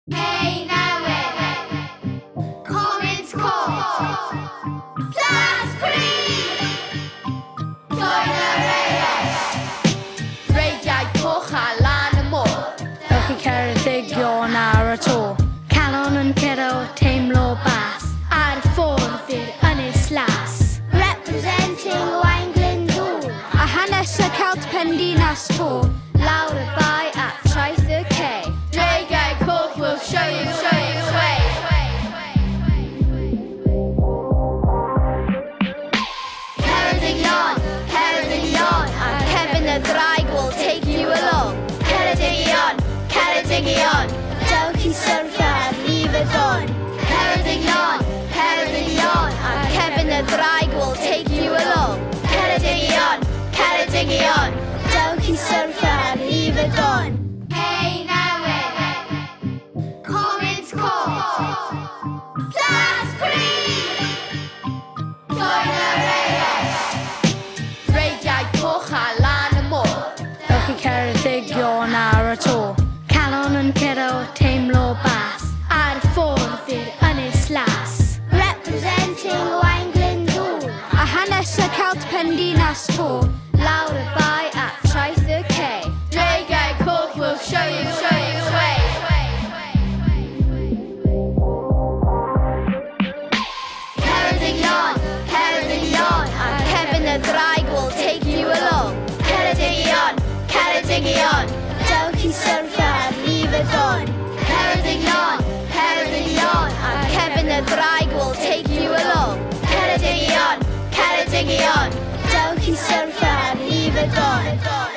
Hey now Commons Court Class Creed Dreigiau coch a lan y môr Ewch i Ceredigion ar y to. Calon yn cero teimlo bas ar ffordd i'r ynys las. Representing Wain Glyndŵr A hanes y Celt Pendinas to. Lawr y bai at traeth y cei Dreigiau coch will show you way Ceredigion and Kevin the Dreigiau will take you along Ceredigion Dewch i syrthio ar lif y don Ceredigion and Kevin the Dreigiau will take you along Ceredigion Dewch i syrthio ar lif y don Hey now Commons Court Class Creed Dreigiau coch a lan y môr Ewch i Ceredigion ar y to. Calon yn cero teimlo bas ar ffordd i'r ynys las. Representing Wain Glyndŵr A hanes y Celt Pendinas to. Lawr y bai at traeth y cei Dreigiau coch will show you way Ceredigion and Kevin the Dreigiau will take you along Ceredigion Dewch i syrthio ar lif y don Ceredigion and Kevin the Dreigiau will take you along Ceredigion Dewch i syrthio ar lif y don